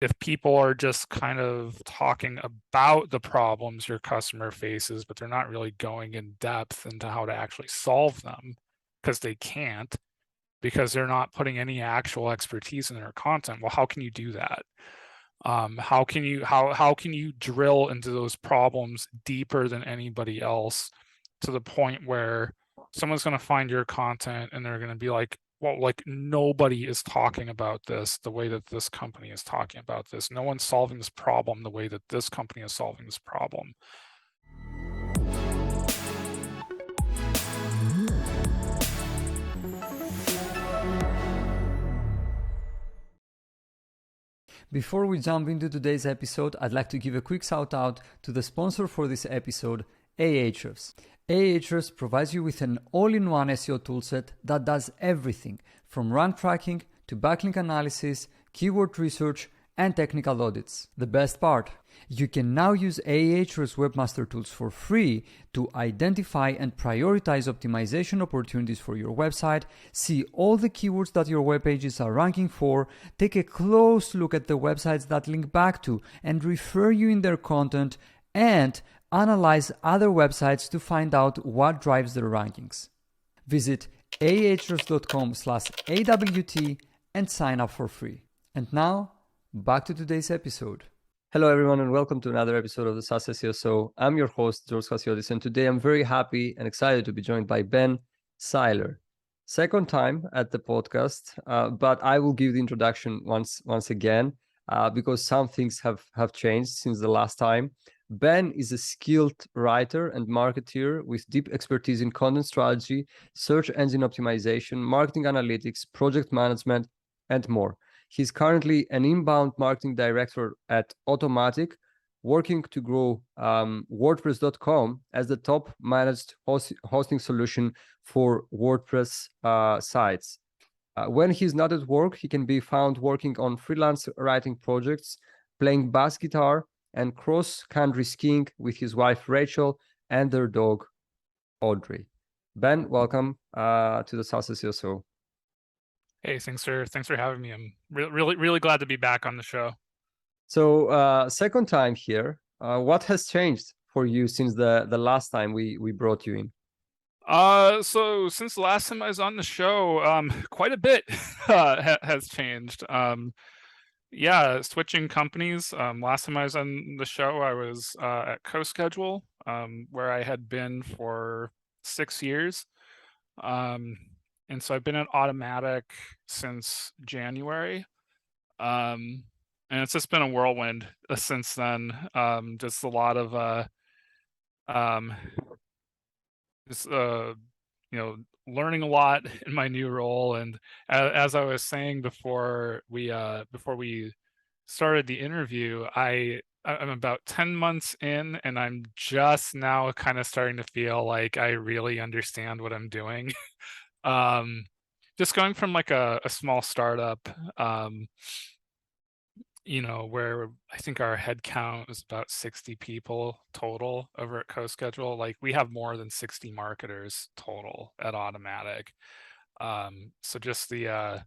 if people are just kind of talking about the problems your customer faces, but they're not really going in depth into how to actually solve them, because they can't, because they're not putting any actual expertise in their content, well, how can you do that? How can you drill into those problems deeper than anybody else, to the point where someone's going to find your content and they're going to be like, well, like, nobody is talking about this the way that this company is talking about this. No one's solving this problem the way that this company is solving this problem. Before we jump into today's episode, I'd like to give a quick shout out to the sponsor for this episode, Ahrefs. Ahrefs provides you with an all-in-one SEO toolset that does everything from rank tracking to backlink analysis, keyword research, and technical audits. The best part, you can now use Ahrefs Webmaster Tools for free to identify and prioritize optimization opportunities for your website, see all the keywords that your web pages are ranking for, take a close look at the websites that link back to and refer you in their content, and analyze other websites to find out what drives their rankings. Visit ahrefs.com/AWT and sign up for free. And now, back to today's episode. Hello, everyone, and welcome to another episode of the SaaS SEO Show. I'm your host, George Hasiotis, and today I'm very happy and excited to be joined by Ben Seiler. Second time at the podcast, but I will give the introduction once again because some things have changed since the last time. Ben is a skilled writer and marketer with deep expertise in content strategy, search engine optimization, marketing analytics, project management, and more. He's currently an inbound marketing director at Automattic, working to grow WordPress.com as the top managed hosting solution for WordPress sites. When he's not at work, he can be found working on freelance writing projects, playing bass guitar, and cross-country skiing with his wife Rachel and their dog Audrey. Ben, welcome to the SaaS SEO Show. Hey, thanks for having me. I'm really glad to be back on the show. So second time here, what has changed for you since the last time we brought you in? So since the last time I was on the show, quite a bit has changed. Yeah, switching companies. Last time I was on the show, I was at CoSchedule, where I had been for 6 years. And so I've been at Automattic since January. And it's just been a whirlwind since then. Just a lot of learning a lot in my new role. And as I was saying before we started the interview, I'm about 10 months in, and I'm just now kind of starting to feel like I really understand what I'm doing. Just going from like a small startup, where I think our head count is about 60 people total over at CoSchedule. Like, we have more than 60 marketers total at Automattic. So just the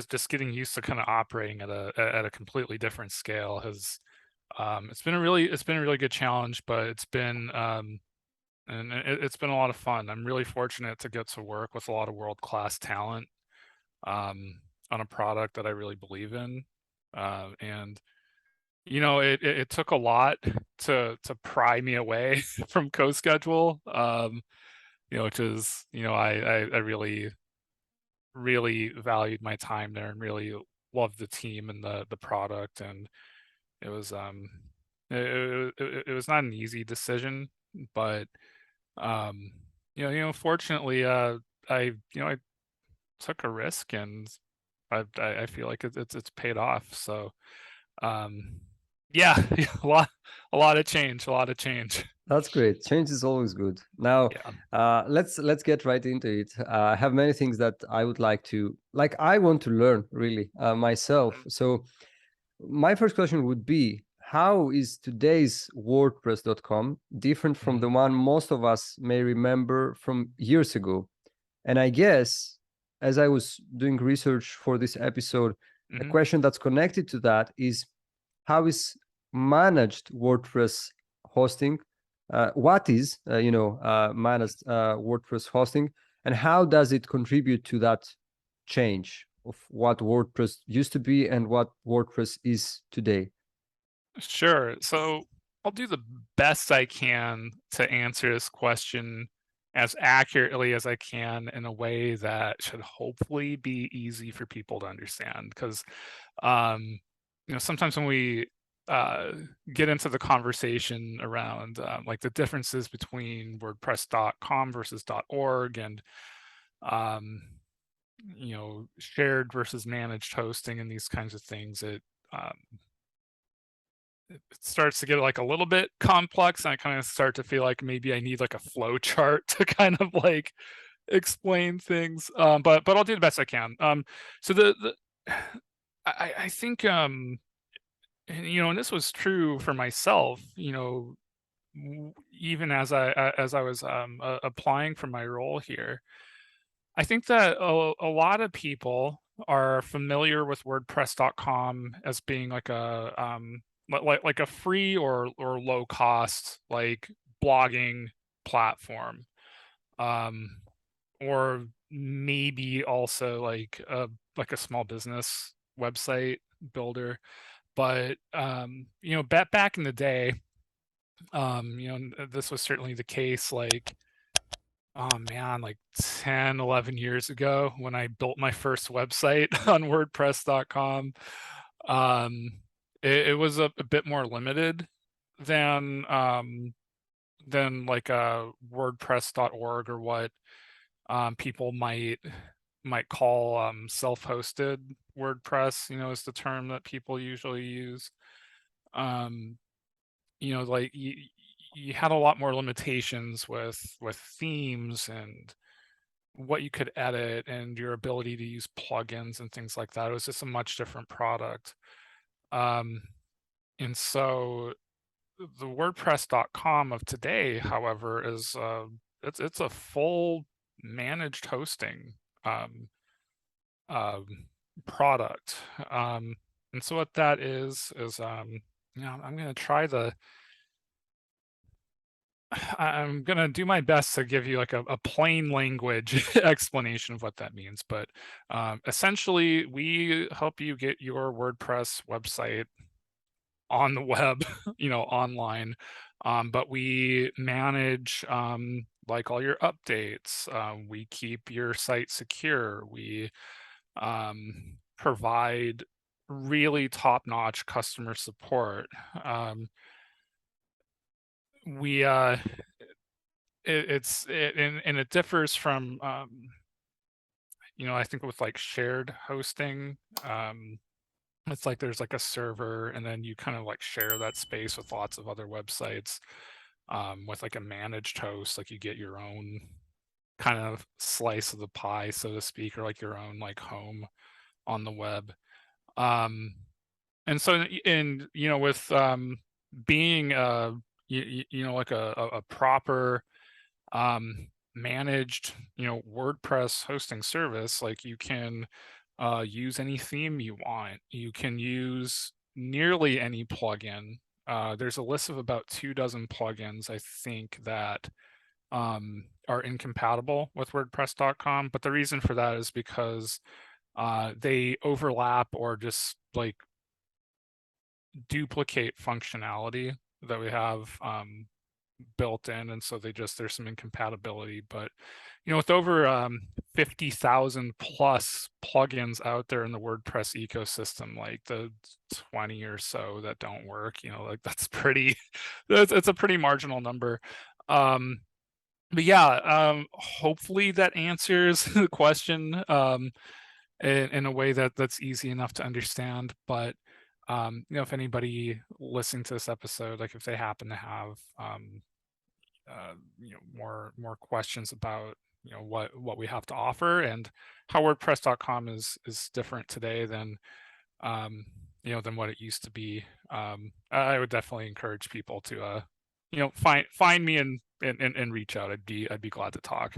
just getting used to kind of operating at a completely different scale has it's been a really good challenge, but it's been it's been a lot of fun. I'm really fortunate to get to work with a lot of world-class talent on a product that I really believe in. And it took a lot to pry me away from CoSchedule, which is, I really valued my time there and really loved the team and the product. And it was it was not an easy decision, but fortunately, I took a risk, and I feel like it's paid off. So yeah, a lot of change. That's great. Change is always good. Now, Yeah. Let's get right into it. I have many things that I would I want to learn really myself. So my first question would be, how is today's WordPress.com different from the one most of us may remember from years ago? And I guess as I was doing research for this episode, a Mm-hmm. question that's connected to that is, how is managed WordPress hosting? What is managed WordPress hosting, and how does it contribute to that change of what WordPress used to be and what WordPress is today? Sure. So I'll do the best I can to answer this question as accurately as I can in a way that should hopefully be easy for people to understand. Because, sometimes when we uh, get into the conversation around like the differences between WordPress.com versus .org and um, shared versus managed hosting and these kinds of things, um, it starts to get like a little bit complex, and I kind of start to feel like maybe I need like a flow chart to kind of like explain things. But I'll do the best I can. So the I think and this was true for myself. Even as I was applying for my role here, I think that a lot of people are familiar with WordPress.com as being like a like a free or low cost like blogging platform, um, or maybe also like a small business website builder. But back in the day, this was certainly the case. Like, oh man, like 10, 11 years ago when I built my first website on WordPress.com. Um, it was a bit more limited than like WordPress.org, or what people might call self-hosted WordPress, is the term that people usually use. Um, like you had a lot more limitations with themes and what you could edit and your ability to use plugins and things like that. It was just a much different product. Um, and so the WordPress.com of today, however, is it's a full managed hosting um, um, product. And so what that is I'm going to try the I'm gonna do my best to give you like a plain language explanation of what that means. But essentially, we help you get your WordPress website on the web, online. But we manage like all your updates. We keep your site secure. We provide really top-notch customer support. We and it differs from I think with like shared hosting. It's like there's like a server, and then you kind of like share that space with lots of other websites. With like a managed host, like you get your own kind of slice of the pie, so to speak, or like your own like home on the web. um and so with being like a proper managed WordPress hosting service, like you can use any theme you want. You can use nearly any plugin. There's a list of about 2 dozen plugins, I think, that are incompatible with WordPress.com. But the reason for that is because they overlap or just like duplicate functionality that we have built in, and so there's some incompatibility. But with over 50,000 plus plugins out there in the WordPress ecosystem, like the 20 or so that don't work, like that's pretty it's a pretty marginal number. But yeah, hopefully that answers the question in a way that's easy enough to understand. But if anybody listening to this episode, like if they happen to have more questions about what we have to offer and how WordPress.com is different today than than what it used to be, I would definitely encourage people to find me and reach out. I'd be glad to talk.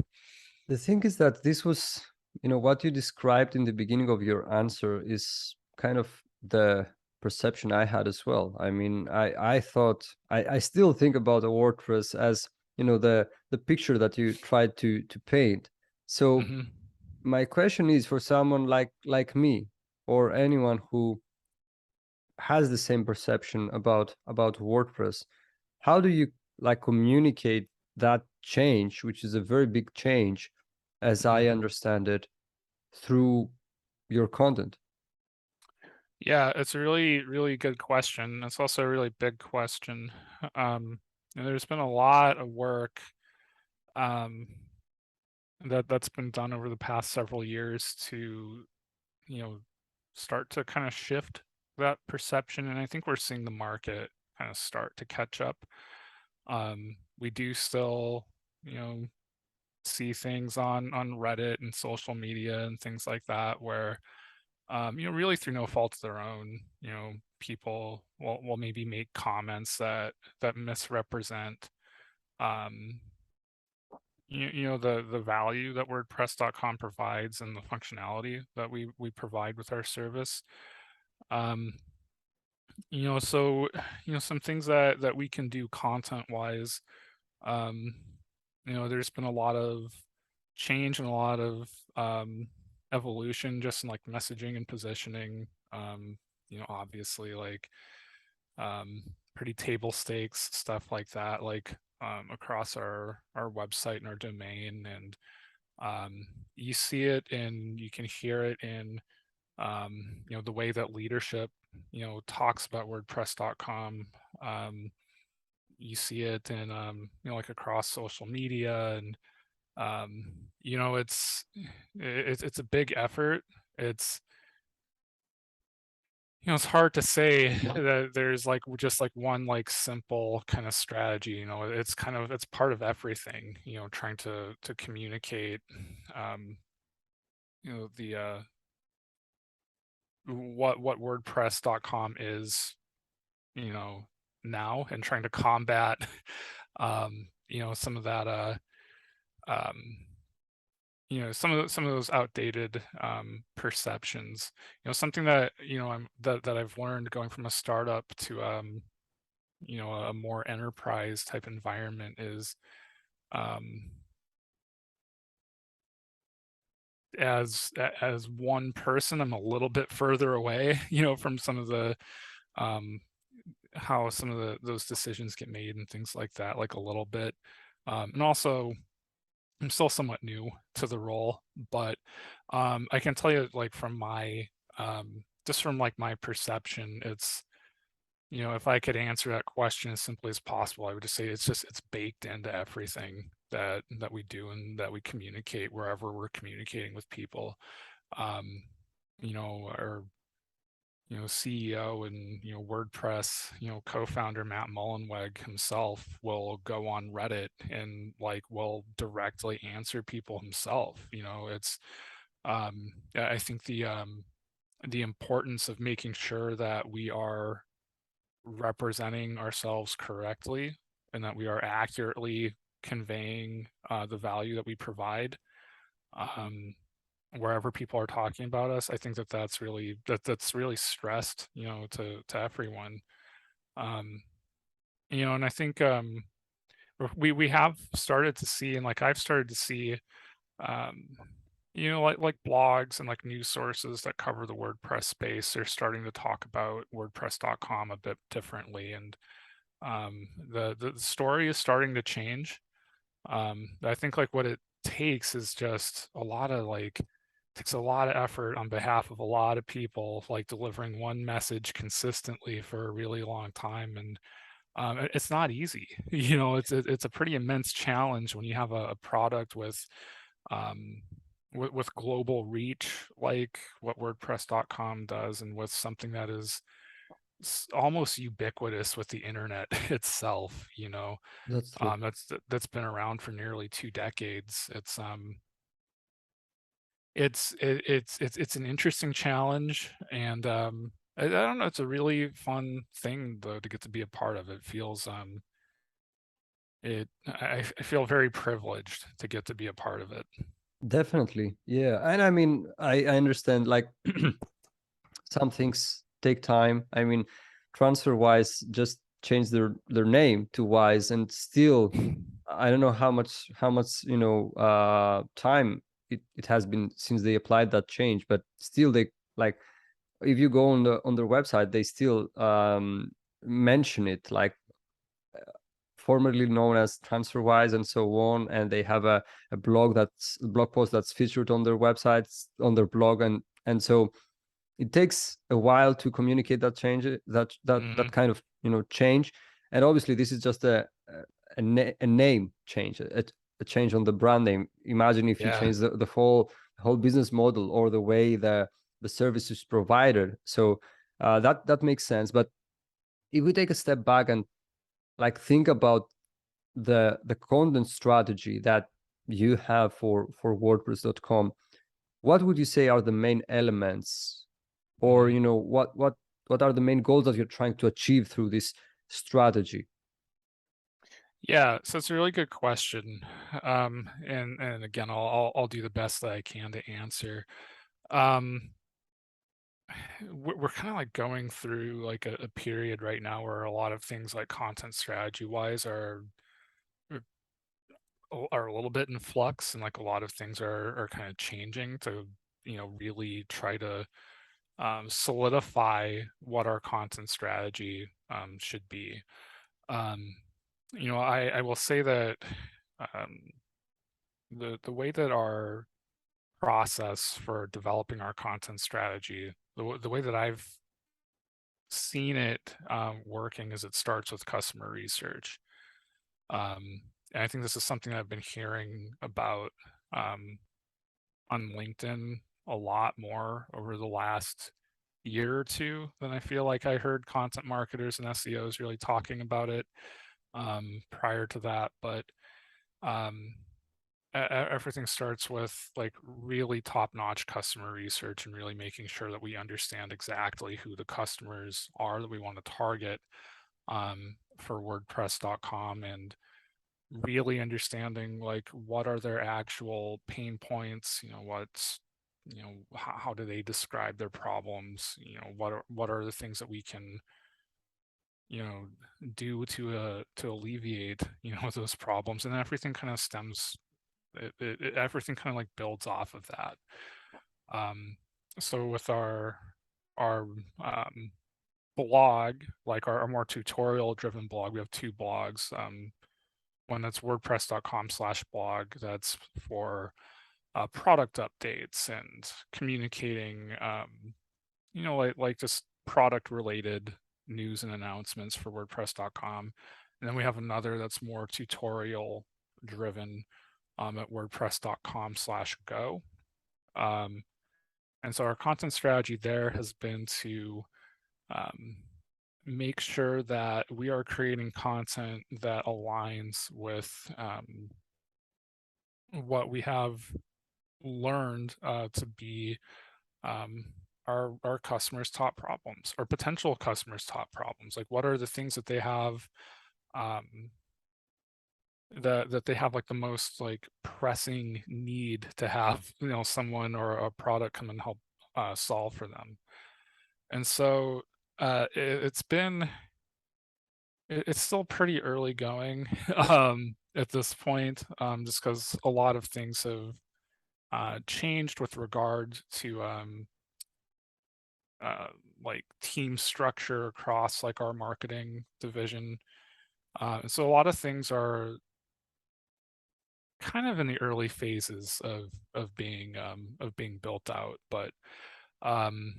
The thing is that this was What you described in the beginning of your answer is kind of the perception I had as well. I mean, I thought I still think about a WordPress as, the picture that you tried to paint. So Mm-hmm. my question is, for someone like me, or anyone who has the same perception about WordPress, how do you like communicate that change, which is a very big change, as I Mm-hmm. understand it, through your content? Yeah, it's a really, really good question. It's also a really big question. And there's been a lot of work um, that's been done over the past several years to, you know, start to kind of shift that perception. And I think we're seeing the market kind of start to catch up. We do still, you know, see things on Reddit and social media and things like that where really through no fault of their own, people will maybe make comments that misrepresent, um, the value that WordPress.com provides and the functionality that we provide with our service. Um, so some things that we can do content wise. Um, there's been a lot of change and a lot of evolution just in like messaging and positioning. Obviously like um, pretty table stakes stuff like that, like across our website and our domain, and you see it and you can hear it in the way that leadership talks about WordPress.com. You see it in like across social media, and um, it's a big effort. It's it's hard to say that there's like just like one like simple kind of strategy. It's part of everything, trying to communicate the what WordPress.com is, you know, now, and trying to combat some of that um some of those outdated perceptions. Something that that I've learned going from a startup to a more enterprise type environment is um as one person, I'm a little bit further away from some of the um how some of those decisions get made and things like that, like a little bit. And also I'm still somewhat new to the role, but I can tell you, like from my just from like my perception, it's if I could answer that question as simply as possible, I would just say it's baked into everything that we do and that we communicate wherever we're communicating with people. Um, our CEO and WordPress co-founder Matt Mullenweg himself will go on Reddit and like will directly answer people himself. It's I think the importance of making sure that we are representing ourselves correctly and that we are accurately conveying the value that we provide um, wherever people are talking about us. I think that's really stressed, to everyone. Um, and I think we have started to see, and like I've started to see, um, like blogs and like news sources that cover the WordPress space are starting to talk about WordPress.com a bit differently, and the story is starting to change. I think like what it takes is just a lot of like takes a lot of effort on behalf of a lot of people, like delivering one message consistently for a really long time, and it's not easy. It's a pretty immense challenge when you have a product um, with global reach like what WordPress.com does, and with something that is almost ubiquitous with the internet itself. That's true. That's been around for nearly 2 decades. It's an interesting challenge, and I don't know. It's a really fun thing though to get to be a part of. It feels I feel very privileged to get to be a part of it. Definitely. Yeah. And I mean, I understand like some things take time. I mean, TransferWise just changed their name to Wise, and still I don't know how much time it has been since they applied that change, but still they like, if you go on their website, they still mention it like formerly known as TransferWise and so on, and they have a blog post that's featured on their websites, on their blog, and so it takes a while to communicate that change, that kind of change. And obviously this is just a name change, a change on the brand name. Imagine if you Yeah. change the whole business model or the way the service is provided. So that makes sense. But if we take a step back and like think about the content strategy that you have for WordPress.com, what would you say are the main elements, or Mhm. what are the main goals that you're trying to achieve through this strategy? Yeah, so it's a really good question. And again, I'll do the best that I can to answer. Um, we're kind of like going through like a period right now where a lot of things like content strategy wise are are a little bit in flux, and like a lot of things are kind of changing to really try to solidify what our content strategy should be. Um, I will say that um, the way that our process for developing our content strategy, the way that I've seen it working is it starts with customer research. And I think this is something I've been hearing about um, on LinkedIn a lot more over the last year or two than I feel like I heard content marketers and SEOs really talking about it prior to that. But um, everything starts with like really top-notch customer research and really making sure that we understand exactly who the customers are that we want to target for WordPress.com, and really understanding like what are their actual pain points, what's how do they describe their problems, what are the things that we can you know do to alleviate those problems, and everything kind of stems everything kind of like builds off of that. um so with our blog, like our more tutorial driven blog, we have two blogs. One that's wordpress.com/blog, that's for product updates and communicating like just product related news and announcements for wordpress.com. And then we have another that's more tutorial driven at wordpress.com/go. Um, and so our content strategy there has been to um, make sure that we are creating content that aligns with what we have learned to be um, our customers' top problems, or potential customers' top problems. Like, what are the things that they have um, that they have like the most like pressing need to have someone or a product come and help solve for them. And so it's been it's still pretty early going at this point, just because a lot of things have changed with regard to uh, like team structure across like our marketing division. And so a lot of things are kind of in the early phases of being built out, but um,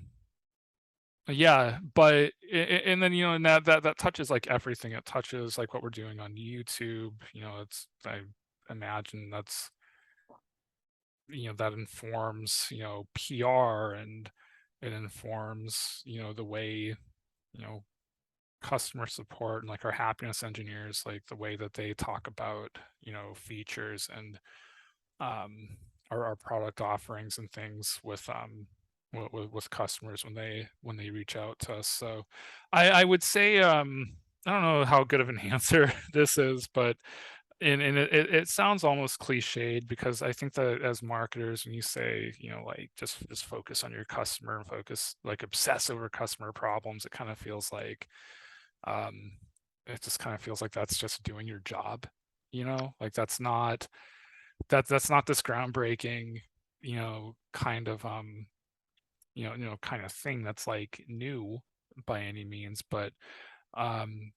yeah, but and then and that touches like everything. It touches like what we're doing on YouTube. It's I imagine that's that informs PR, and it informs the way you know customer support and like our happiness engineers, like the way that they talk about features and um our product offerings and things with customers when they reach out to us. So I would say I don't know how good of an answer this is, but and it sounds almost cliched because I think that as marketers, when you say, like just focus on your customer and focus like obsess over customer problems, it kind of feels like um it just kind of feels like that's just doing your job, like that's not this groundbreaking, kind of kind of thing that's like new by any means, but um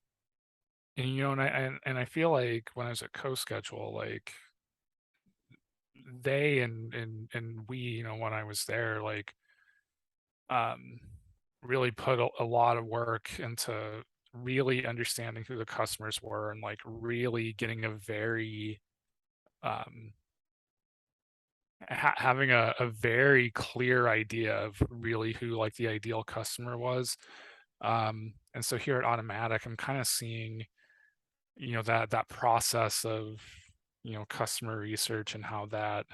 and I feel like when I was at CoSchedule, like they and we, when I was there, like um really put a lot of work into really understanding who the customers were and like really getting a very um having a very clear idea of really who like the ideal customer was. And so here at Automattic, I'm kind of seeing, that process of, customer research and how that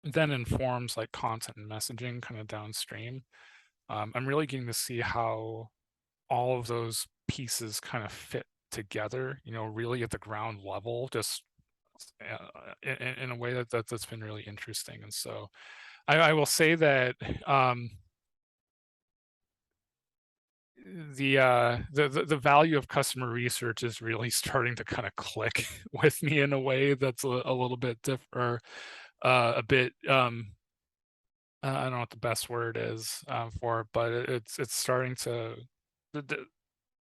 then informs like content and messaging kind of downstream. I'm really getting to see how all of those pieces kind of fit together, really at the ground level, just in a way that's been really interesting. And so I will say that the value of customer research is really starting to kind of click with me in a way that's a little bit different, or a bit I don't know what the best word is for it, but it's starting to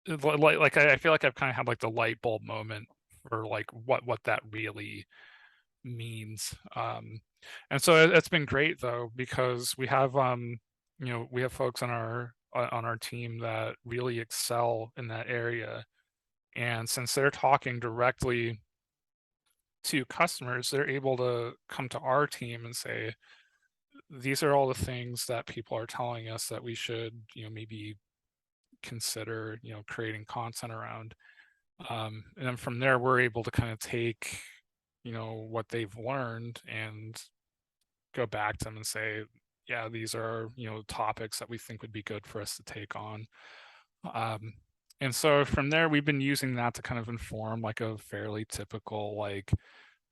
like I feel like I've kind of had like the light bulb moment for like what that really means. And so it's been great though, because we have folks on our team that really excel in that area, and since they're talking directly to customers, they're able to come to our team and say, these are all the things that people are telling us that we should, maybe consider, creating content around. And then from there, we're able to kind of take, what they've learned and go back to them and say, yeah, these are, topics that we think would be good for us to take on. Um, and so from there, we've been using that to kind of inform like a fairly typical like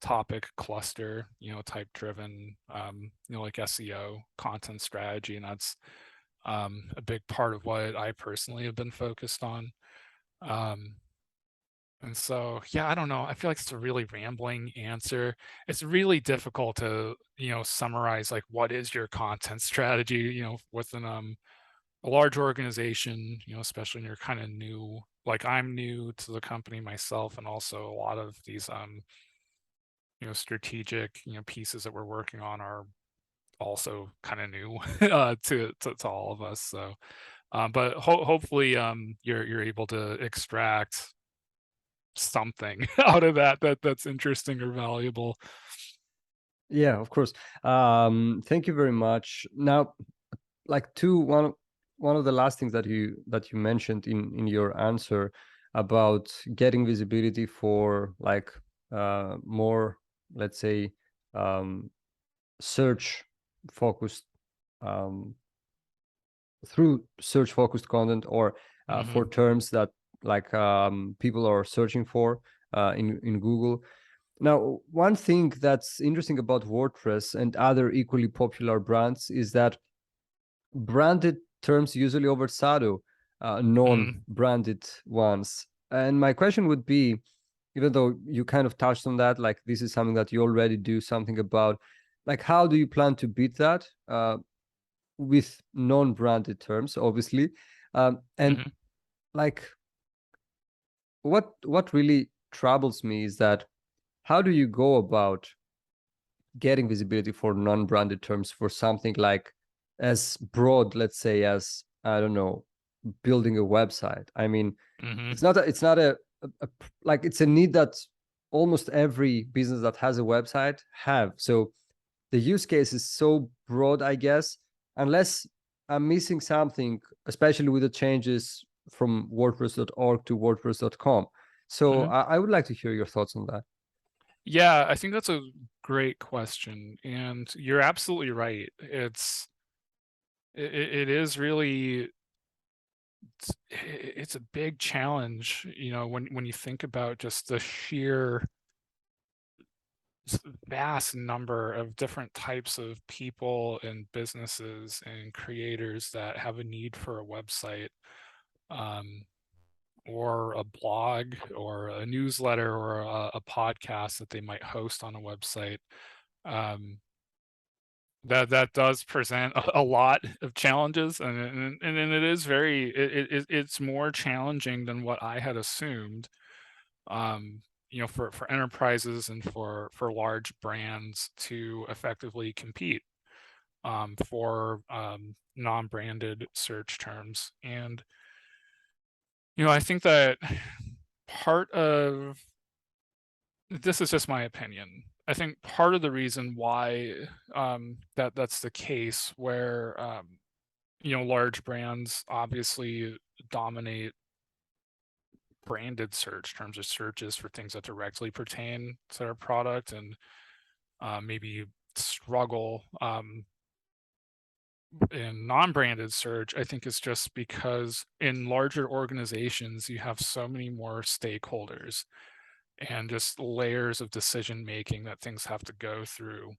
topic cluster, type driven, like SEO content strategy. And that's a big part of what I personally have been focused on. Um, and so, yeah, I don't know. I feel like it's a really rambling answer. It's really difficult to, summarize like what is your content strategy, within a large organization, especially when you're kind of new. Like I'm new to the company myself, and also a lot of these strategic, pieces that we're working on are also kind of new to all of us. So but hopefully you're able to extract something out of that's interesting or valuable. Yeah, of course. Thank you very much. Now, like one of the last things that you mentioned in your answer about getting visibility for like more, let's say, um, search focused, um, through search focused content, or for Hmm. terms that like people are searching for in Google. Now, one thing that's interesting about WordPress and other equally popular brands is that branded terms usually overshadow Hmm. non-branded ones. And my question would be, even though you kind of touched on that, like this is something that you already do something about, like how do you plan to beat that with non-branded terms, obviously? And Hmm. like what really troubles me is that how do you go about getting visibility for non-branded terms for something like as broad, let's say, as, I don't know, building a website? I mean, Hmm. it's not a like it's a need that almost every business that has a website have. So the use case is so broad, I guess, unless I'm missing something, especially with the changes from WordPress.org to WordPress.com. So Hmm. I would like to hear your thoughts on that. Yeah, I think that's a great question, and you're absolutely right. It is really it's a big challenge, when you think about just the sheer vast number of different types of people and businesses and creators that have a need for a website, um, or a blog or a newsletter or a podcast that they might host on a website. Um, that does present a lot of challenges, and it is it's more challenging than what I had assumed. Um, for enterprises and for large brands to effectively compete, for non-branded search terms. And I think that part of this is just my opinion. I think part of the reason why, that's the case, where large brands obviously dominate branded search terms, or searches for things that directly pertain to their product, and maybe struggle in non-branded search, I think is just because in larger organizations you have so many more stakeholders and just layers of decision making that things have to go through,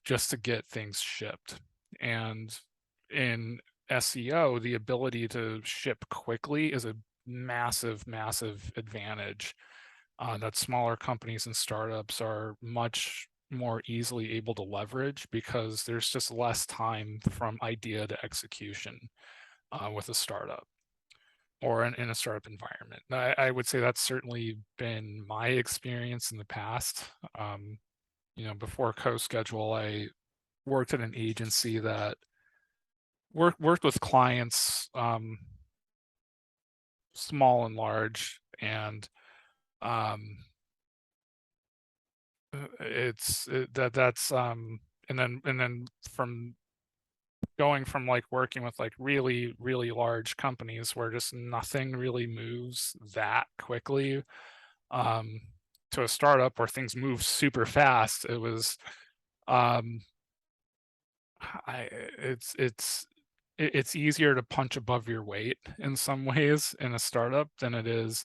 just to get things shipped. And in SEO, the ability to ship quickly is a massive, massive advantage, that smaller companies and startups are much more easily able to leverage, because there's just less time from idea to execution, with a startup, or in a startup environment. I would say that's certainly been my experience in the past. Before CoSchedule, I worked at an agency that worked with clients, small and large, and um, and then from going from like working with like really, really large companies where just nothing really moves that quickly, um, to a startup where things move super fast. It was, um, I it's easier to punch above your weight in some ways in a startup than it is,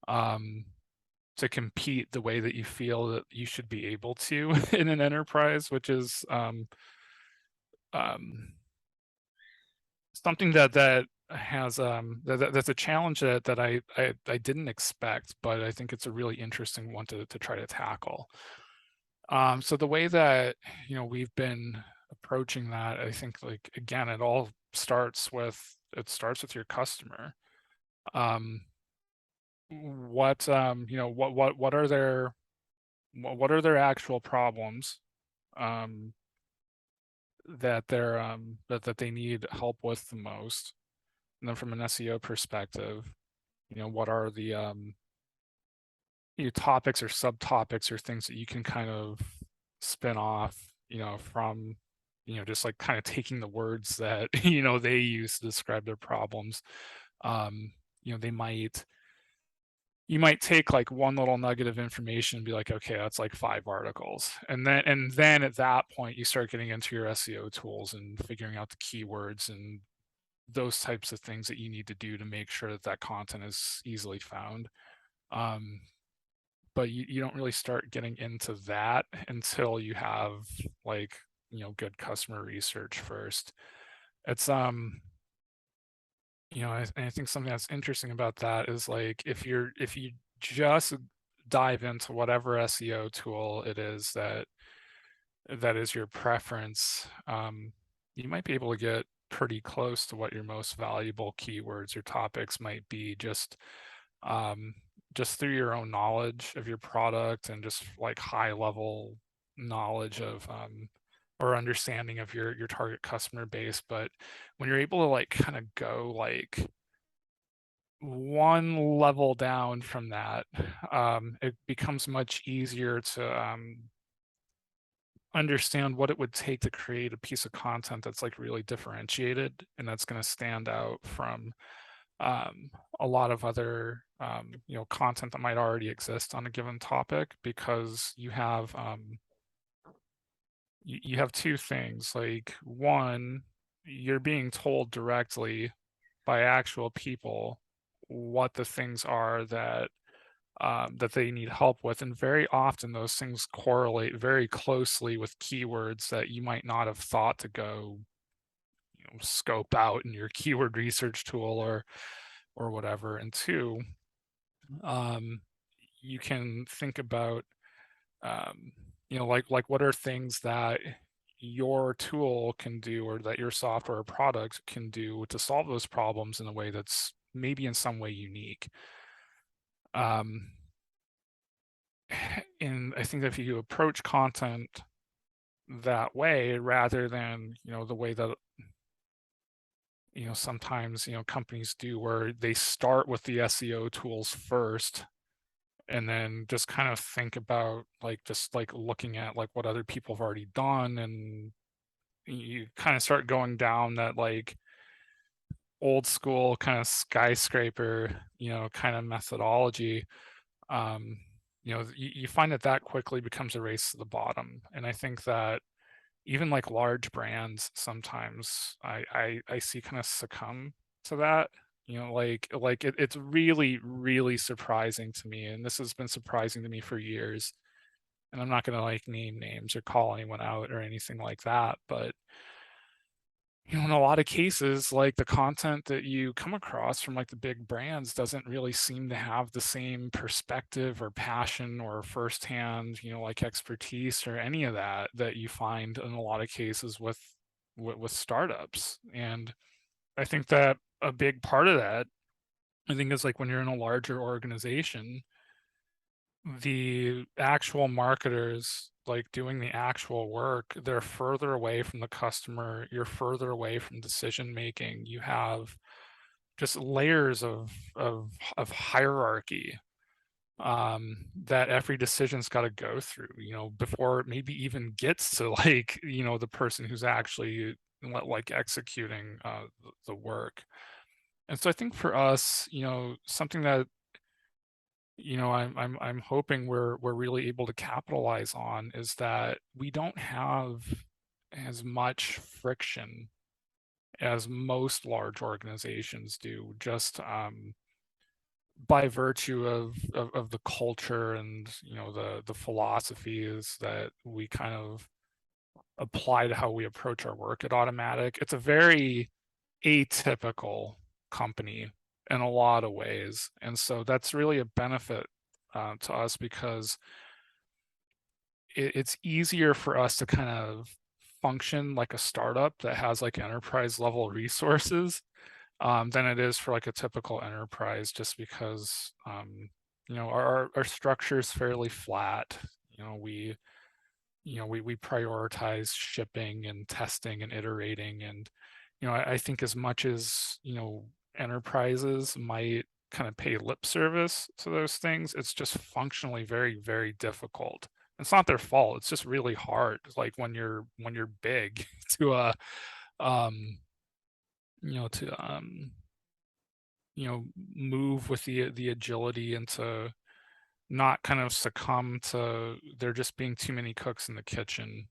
um, to compete the way that you feel that you should be able to in an enterprise, which is, um, something that has, that's a challenge that I didn't expect, but I think it's a really interesting one to try to tackle. So the way that we've been approaching that, I think, like, again, it starts with your customer. Um, what are their actual problems, um, that they need help with the most? And then from an SEO perspective, what are the topics or subtopics or things that you can kind of spin off, from, just like kind of taking the words that they use to describe their problems. Um, they might you might take like one little nugget of information and be like, okay, that's like 5 articles. And then at that point you start getting into your SEO tools and figuring out the keywords and those types of things that you need to do to make sure that content is easily found. Um, but you don't really start getting into that until you have, like, good customer research first. It's I think something that's interesting about that is, like, if you just dive into whatever SEO tool it is that is your preference, you might be able to get pretty close to what your most valuable keywords or topics might be, um, just through your own knowledge of your product and just like high level knowledge of, or understanding of your target customer base. But when you're able to like kind of go like one level down from that, it becomes much easier to, understand what it would take to create a piece of content that's like really differentiated and that's going to stand out from, um, a lot of other, content that might already exist on a given topic, because you have two things. Like, one, you're being told directly, by actual people what the things are that they need help with, and very often those things correlate very closely with keywords that you might not have thought to go, scope out in your keyword research tool or whatever. And two, um, you can think about, um, like what are things that your tool can do or that your software or product can do to solve those problems in a way that's maybe in some way unique. Um, and I think that if you approach content that way rather than, the way that, sometimes, companies do where they start with the SEO tools first and then just kind of think about like just like looking at like what other people have already done, and you kind of start going down that like old school kind of skyscraper, kind of methodology. um you find that that quickly becomes a race to the bottom. And I think that even like large brands sometimes I see kind of succumb to that. It's really really surprising to me, and this has been surprising to me for years. And I'm not going to like name names or call anyone out or anything like that, but in a lot of cases, like the content that you come across from like the big brands doesn't really seem to have the same perspective or passion or firsthand, like expertise or any of that that you find in a lot of cases with startups. And I think that a big part of that, I think, is like when you're in a larger organization, the actual marketers like doing the actual work, they're further away from the customer, you're further away from decision making, you have just layers of hierarchy, that every decision's got to go through, before it maybe even gets to like, the person who's actually like executing the work. And so I think for us, something that, I'm hoping we're really able to capitalize on is that we don't have as much friction as most large organizations do, just by virtue of the culture and, the philosophies that we kind of apply to how we approach our work at Automattic. It's a very atypical company in a lot of ways, and so that's really a benefit to us because it's easier for us to kind of function like a startup that has like enterprise level resources, than it is for like a typical enterprise, just because our structure is fairly flat. We prioritize shipping and testing and iterating. And I think as much as enterprises might kind of pay lip service to those things, it's just functionally very very difficult. It's not their fault, it's just really hard, like when you're big to um to move with the agility and to not kind of succumb to there just being too many cooks in the kitchen.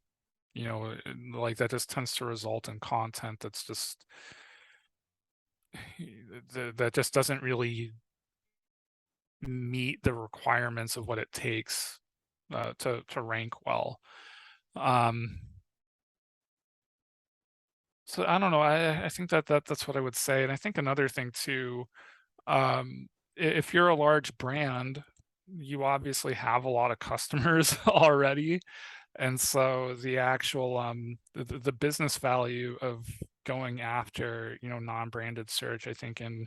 Like that just tends to result in content that's just that just doesn't really meet the requirements of what it takes to rank well. Um, so I don't know. I think that's what I would say. And I think another thing too, if you're a large brand, you obviously have a lot of customers already. And so the actual the business value of going after, non-branded search, I think in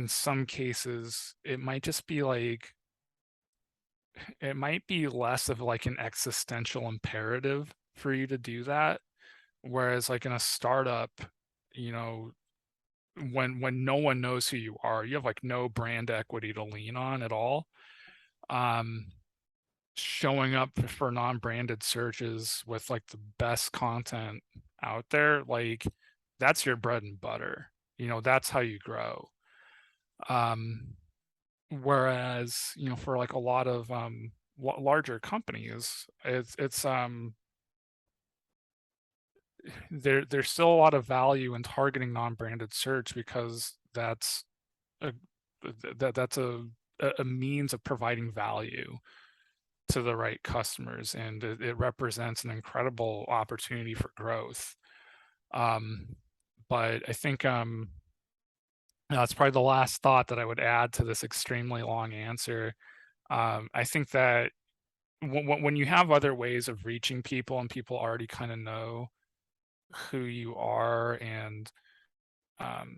some cases it might just be like it might be less of like an existential imperative for you to do that. Whereas like in a startup, you know, when no one knows who you are, you have like no brand equity to lean on at all. Um, Showing up for non-branded searches with like the best content out there, like that's your bread and butter. That's how you grow. Um, Whereas, for like a lot of larger companies, it's there's still a lot of value in targeting non-branded search, because a that's a means of providing value to the right customers, and it represents an incredible opportunity for growth. Um, but I think that's probably the last thought that I would add to this extremely long answer. I think that when you have other ways of reaching people and people already kind of know who you are, and um,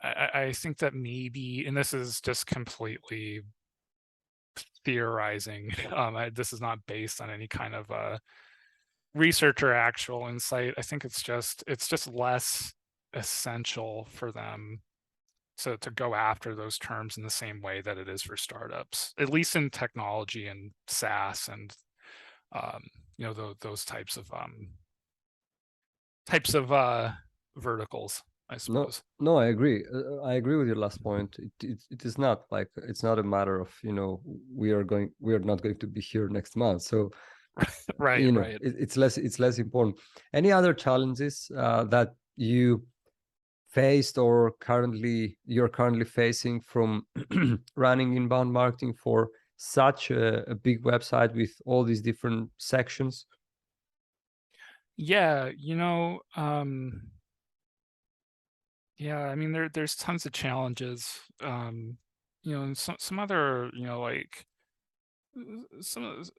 I think that maybe, and this is just completely theorizing, this is not based on any kind of research or actual insight. I think it's just less essential for them to go after those terms in the same way that it is for startups, at least in technology and SaaS, and um, those types of verticals, I No, suppose. no, I agree. I agree with your last point. It is not like, it's not a matter of, we are not going to be here next month. So, Right, right. it's less important. Any other challenges that you faced or you're currently facing from running inbound marketing for such a big website with all these different sections? Yeah, yeah, I mean, there's tons of challenges. And some other, like some of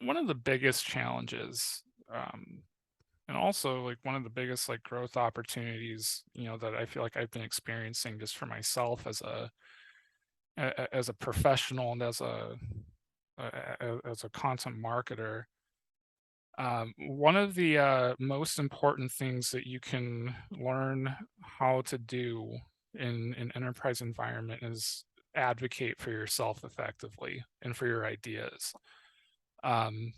one of the biggest challenges, um, and also like one of the biggest like growth opportunities, that I feel like I've been experiencing just for myself as a professional and as a content marketer. One of the most important things that you can learn how to do in an enterprise environment is advocate for yourself effectively and for your ideas. Um,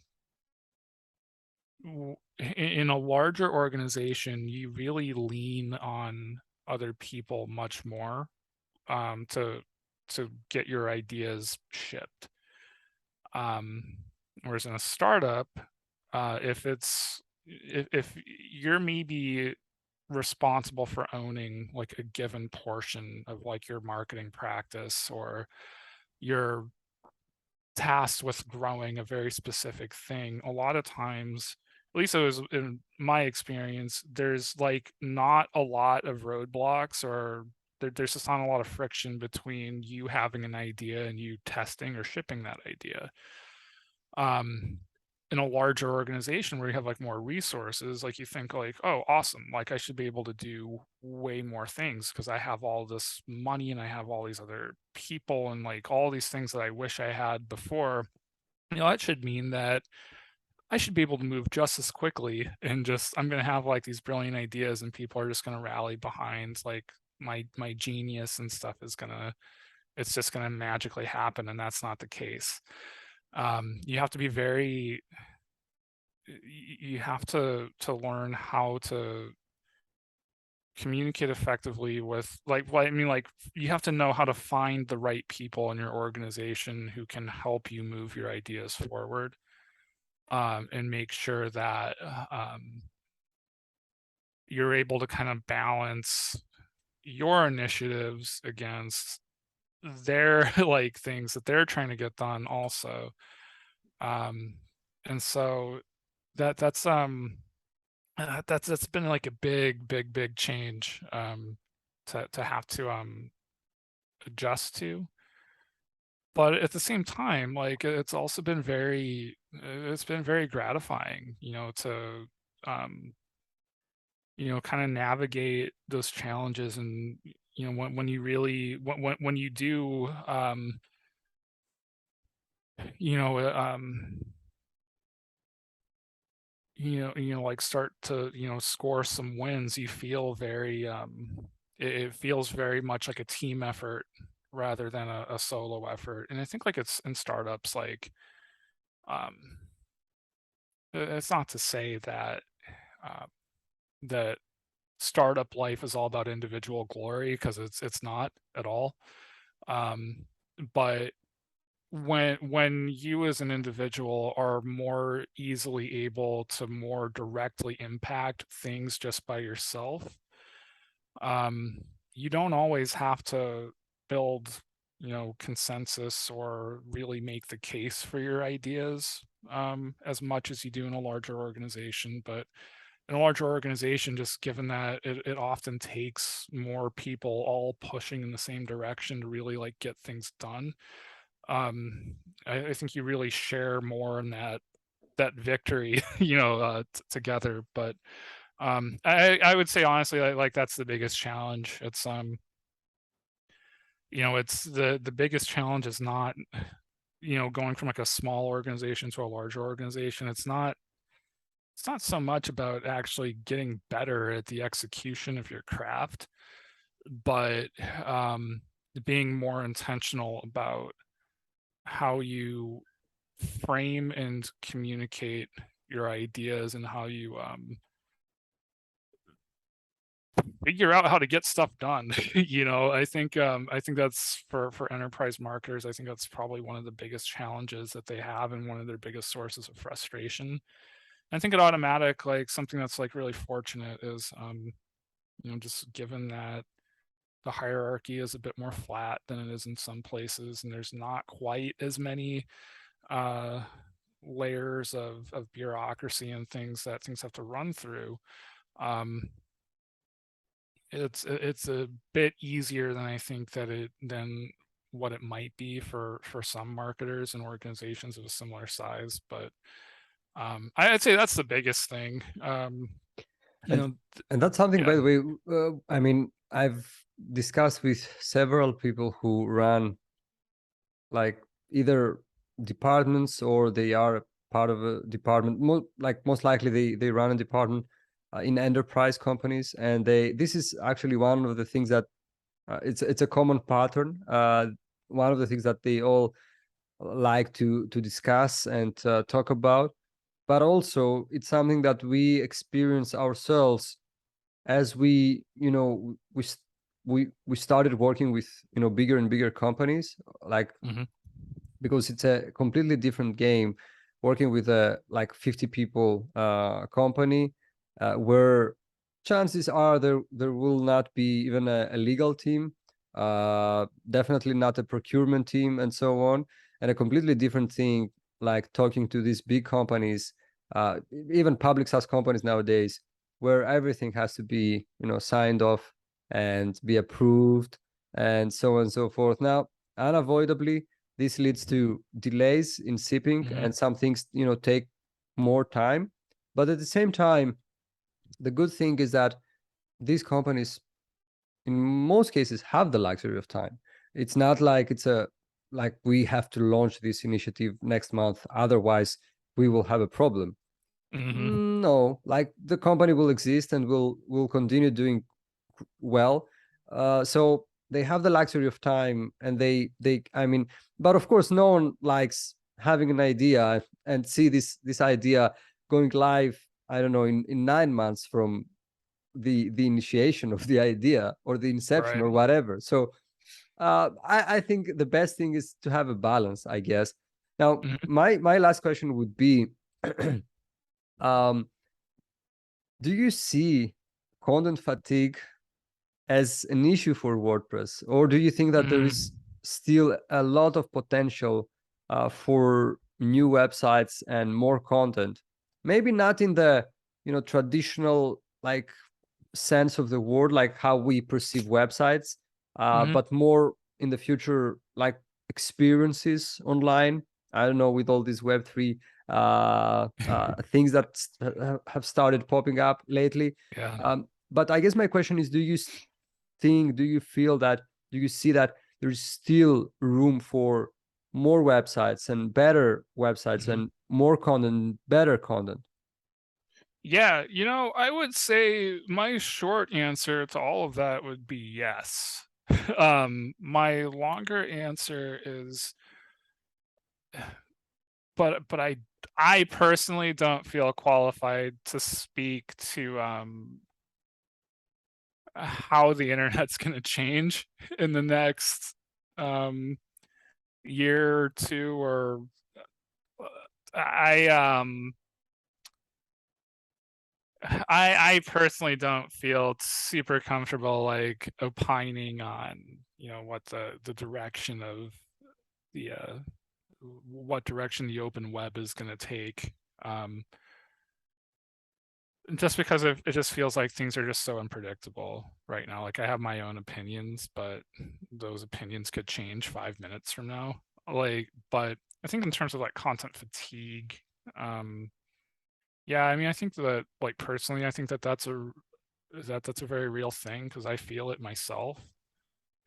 in a larger organization, you really lean on other people much more, to get your ideas shipped. Um, Whereas in a startup, if you're maybe responsible for owning like a given portion of like your marketing practice, or you're tasked with growing a very specific thing, a lot of times, at least it was in my experience, there's like not a lot of roadblocks, or there's just not a lot of friction between you having an idea and you testing or shipping that idea. um in a larger organization where you have like more resources, like you think like, oh awesome, like I should be able to do way more things because I have all this money and I have all these other people and like all these things that I wish I had before. That should mean that I should be able to move just as quickly, and just I'm going to have like these brilliant ideas and people are just going to rally behind like my genius, and stuff is going to it's just going to magically happen, and that's not the case. You have to be very you have to learn how to communicate effectively with like I mean like you have to know how to find the right people in your organization who can help you move your ideas forward, and make sure that you're able to kind of balance your initiatives against their like things that they're trying to get done also. um and so that's been like a big change, to have to adjust to. But at the same time, like it's been very gratifying, to um kind of navigate those challenges. And when you really when you do you know like start to score some wins, you feel very it feels very much like a team effort rather than a solo effort. And I think like it's in startups, like um it's not to say that uh, that startup life is all about individual glory, because it's not at all. um but when you as an individual are more easily able to more directly impact things just by yourself, um, you don't always have to build, consensus or really make the case for your ideas, as much as you do in a larger organization. But in a larger organization, just given that it often takes more people all pushing in the same direction to really like get things done, I think you really share more in that victory, together. But I would say honestly, like that's the biggest challenge. It's the biggest challenge is not, going from like a small organization to a larger organization. It's not so much about actually getting better at the execution of your craft, but um, being more intentional about how you frame and communicate your ideas and how you figure out how to get stuff done. I think that's for enterprise marketers. I think that's probably one of the biggest challenges that they have and one of their biggest sources of frustration. I think at Automattic, like something that's like really fortunate is just given that the hierarchy is a bit more flat than it is in some places, and there's not quite as many uh layers of bureaucracy and things that things have to run through. um it's a bit easier than I think than what it might be for some marketers and organizations of a similar size. But I'd say that's the biggest thing. you And know and that's something, yeah. by the way. I mean, I've discussed with several people who run like either departments or they are part of a department. Most likely they run a department in enterprise companies, and this is actually one of the things that it's a common pattern. One of the things that they all like to discuss and talk about, but also it's something that we experience ourselves as we started working with bigger and bigger companies, like, Hmm. because it's a completely different game working with a like 50 people company, where chances are there will not be even a legal team, definitely not a procurement team, and so on. And a completely different thing, like talking to these big companies, uh, even public SaaS companies nowadays, where everything has to be signed off and be approved, and so on and so forth. Now, unavoidably, this leads to delays in shipping, Hmm. and some things take more time. But at the same time, the good thing is that these companies, in most cases, have the luxury of time. It's not like it's a like we have to launch this initiative next month, otherwise we will have a problem. Hmm. No, like the company will exist and will continue doing well. So they have the luxury of time, and they I mean, but of course, no one likes having an idea and see this idea going live, I don't know, in 9 months from the initiation of the idea or the inception Right. or whatever. So I think the best thing is to have a balance, I guess. Now, Hmm. my last question would be, um, do you see content fatigue as an issue for WordPress, or do you think that there is Hmm. still a lot of potential for new websites and more content? Maybe not in the traditional like sense of the word, like how we perceive websites, Hmm. but more in the future, like experiences online. I don't know, with all these Web3 things that have started popping up lately. Yeah. But I guess my question is, do you feel that, do you see that there's still room for more websites and better websites Hmm. and more content, better content? Yeah, I would say my short answer to all of that would be yes. My longer answer is, but I personally don't feel qualified to speak to how the internet's going to change in the next um year or two, or I I personally don't feel super comfortable like opining on, what the direction of the what direction the open web is going to take. Um, just because it just feels like things are just so unpredictable right now. Like I have my own opinions, but those opinions could change 5 minutes from now. But I think in terms of like content fatigue, um, yeah, I mean, I think that like personally, I think that that's a very real thing because I feel it myself.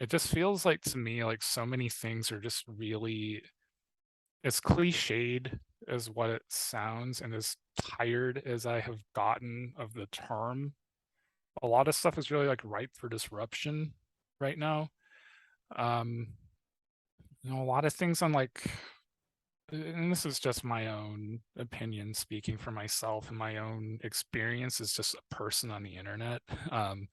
It just feels like to me like so many things are just really as cliched as what it sounds and as tired as I have gotten of the term. A lot of stuff is really like ripe for disruption right now. Um, a lot of things on like, and this is just my own opinion speaking for myself and my own experience as just a person on the internet. Um,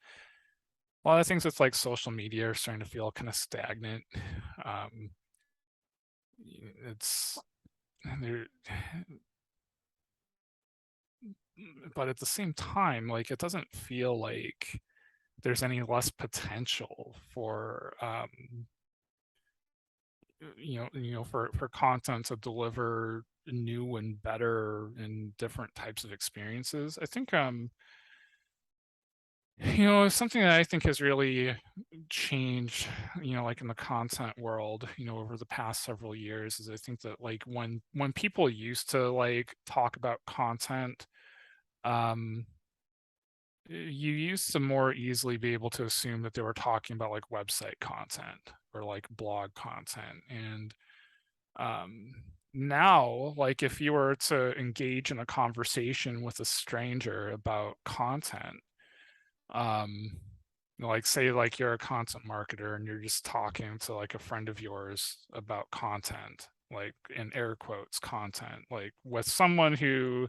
a lot of things with like social media are starting to feel kind of stagnant. Um, it's there, but at the same time, like it doesn't feel like there's any less potential for for content to deliver new and better and different types of experiences. I think something that I think has really changed, like in the content world, over the past several years is I think that like when people used to like talk about content, um you used to more easily be able to assume that they were talking about like website content or like blog content. And um now, like if you were to engage in a conversation with a stranger about content, um like say like you're a content marketer and you're just talking to like a friend of yours about content, like in air quotes content, like with someone who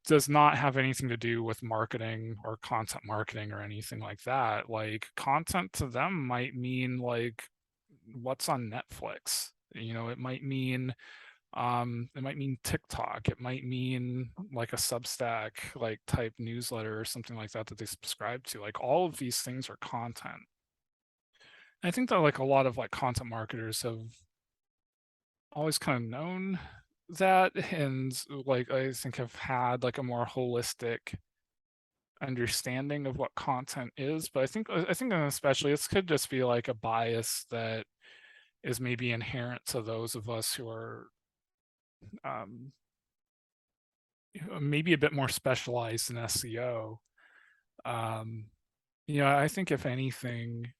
does not have anything to do with marketing or content marketing or anything like that. Like content to them might mean like what's on Netflix. It might mean TikTok. It might mean like a Substack like type newsletter or something like that they subscribe to. Like all of these things are content. I think that like a lot of like content marketers have always kind of known that, and like I think have had like a more holistic understanding of what content is. But I think especially this could just be like a bias that is maybe inherent to those of us who are um, maybe a bit more specialized in SEO. Um, I think if anything,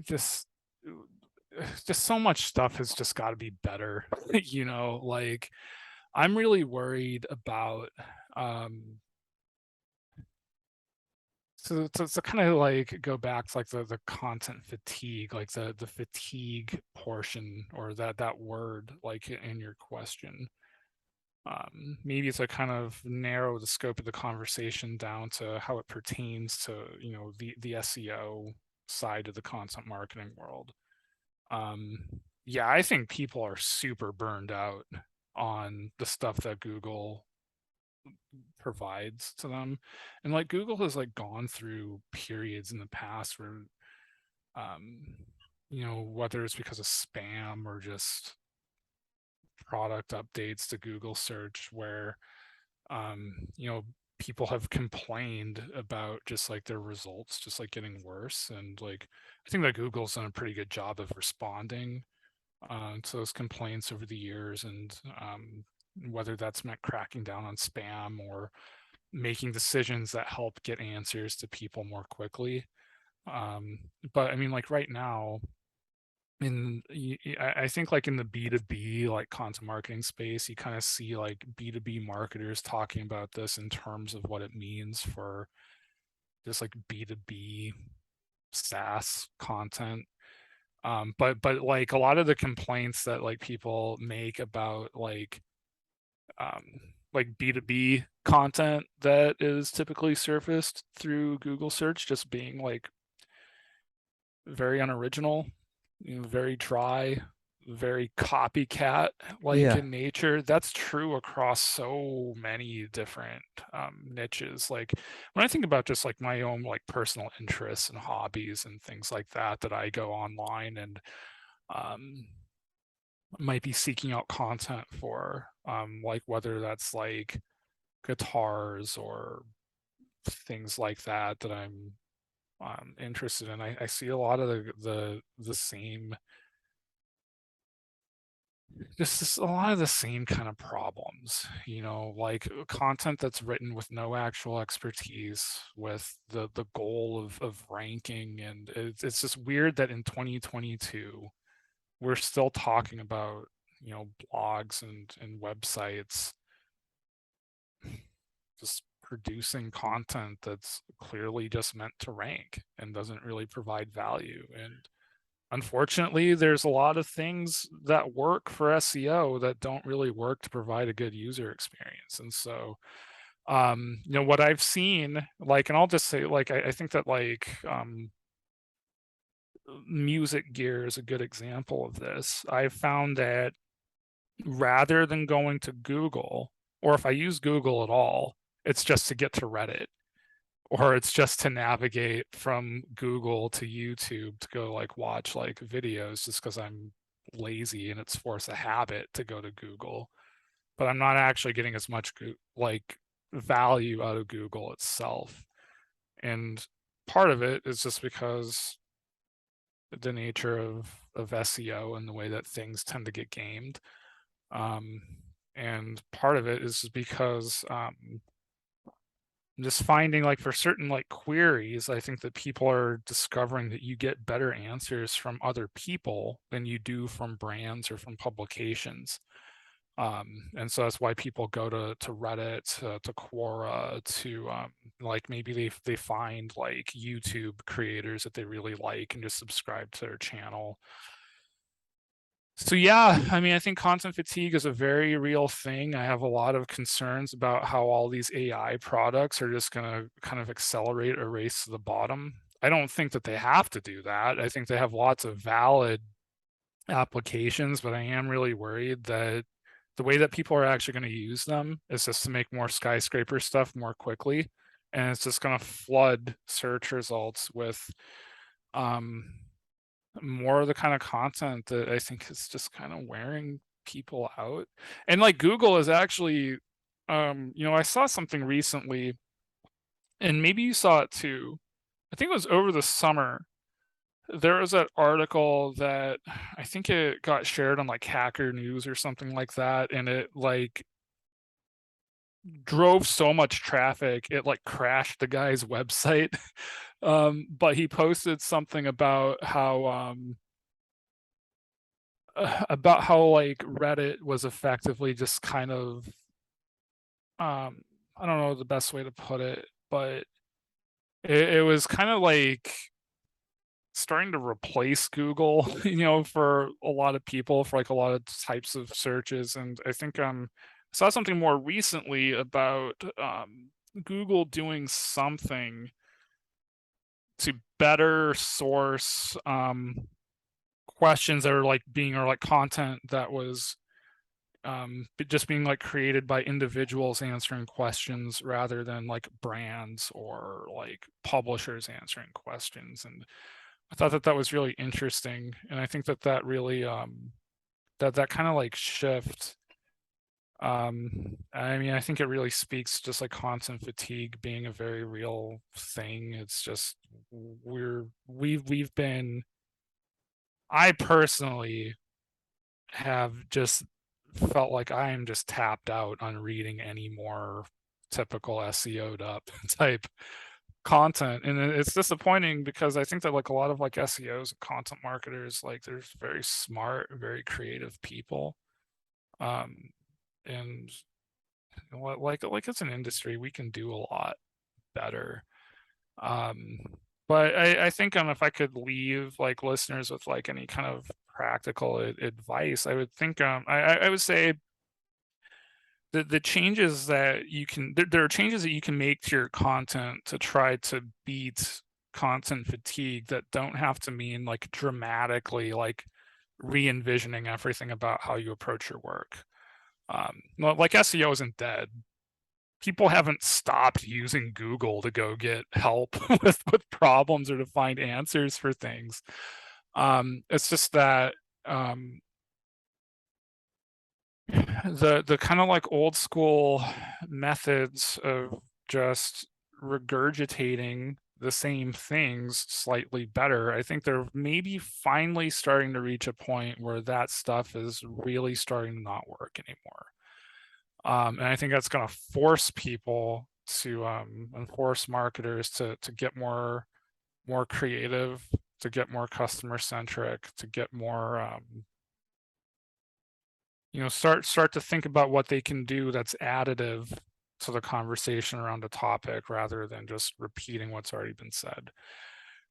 just just so much stuff has just got to be better. Like I'm really worried about um so kind of like go back to like the content fatigue, like the fatigue portion or that word like in your question. Maybe to kind of narrow the scope of the conversation down to how it pertains to the SEO side of the content marketing world. Um, yeah, I think people are super burned out on the stuff that Google provides to them. And like Google has like gone through periods in the past where um whether it's because of spam or just product updates to Google search where people have complained about just like their results just like getting worse. And like I think that Google's done a pretty good job of responding to those complaints over the years, and whether that's meant cracking down on spam or making decisions that help get answers to people more quickly. Um, but I mean, like right now, I think like in the B2B like content marketing space, you kind of see like B2B marketers talking about this in terms of what it means for just like B2B SaaS content. But like a lot of the complaints that like people make about um like B2B content that is typically surfaced through Google search just being like very unoriginal, very dry, very copycat like Yeah. in nature. That's true across so many different niches. Like when I think about just like my own like personal interests and hobbies and things like that I go online and um, might be seeking out content for, like whether that's like guitars or things like that I'm interested in. I see a lot of the same, just a lot of the same kind of problems, like content that's written with no actual expertise, with the goal of ranking, and it's just weird that in 2022 we're still talking about blogs and websites just producing content that's clearly just meant to rank and doesn't really provide value. And unfortunately, there's a lot of things that work for SEO that don't really work to provide a good user experience. And so, what I've seen, like, and I'll just say, like, I think that, like, music gear is a good example of this. I've found that rather than going to Google, or if I use Google at all, it's just to get to Reddit, or it's just to navigate from Google to YouTube to go like watch like videos just because I'm lazy and it's force a habit to go to Google. But I'm not actually getting as much like value out of Google itself. And part of it is just because the nature of SEO and the way that things tend to get gamed. Um, and part of it is because just finding, like, for certain like queries, I think that people are discovering that you get better answers from other people than you do from brands or from publications. And so that's why people go to Reddit, to Quora, to like maybe they find like YouTube creators that they really like and just subscribe to their channel. So yeah, I mean, I think content fatigue is a very real thing. I have a lot of concerns about how all these AI products are just going to kind of accelerate a race to the bottom. I don't think that they have to do that. I think they have lots of valid applications, but I am really worried that the way that people are actually going to use them is just to make more skyscraper stuff more quickly, and it's just going to flood search results with um more of the kind of content that I think is just kind of wearing people out. And like Google is actually, I saw something recently, and maybe you saw it too. I think it was over the summer. There was that article that I think it got shared on like Hacker News or something like that, and it like drove so much traffic it like crashed the guy's website. But he posted something about how like Reddit was effectively just kind of, I don't know the best way to put it, but it was kind of like starting to replace Google, for a lot of people, for like a lot of types of searches. And I think I saw something more recently about Google doing something to better source questions that are like being, or like content that was just being like created by individuals answering questions rather than like brands or like publishers answering questions. And I thought that was really interesting, and I think that really that kind of like shift, I mean, I think it really speaks just like content fatigue being a very real thing. It's just we've been, I personally have just felt like I am just tapped out on reading any more typical SEO'd up type content. And it's disappointing because I think that like a lot of like SEOs and content marketers, like they're very smart, very creative people. Um, and like it's an industry, we can do a lot better. Um, but I think if I could leave like listeners with like any kind of practical advice, I would think I would say the changes that you can, there are changes that you can make to your content to try to beat content fatigue that don't have to mean like dramatically like re-envisioning everything about how you approach your work. Well, like SEO isn't dead. People haven't stopped using Google to go get help with problems or to find answers for things. It's just that the kind of like old school methods of just regurgitating the same things slightly better, I think they're maybe finally starting to reach a point where that stuff is really starting to not work anymore. And I think that's going to force people to and force marketers to get more creative, to get more customer centric, to get more start to think about what they can do that's additive to the conversation around a topic rather than just repeating what's already been said.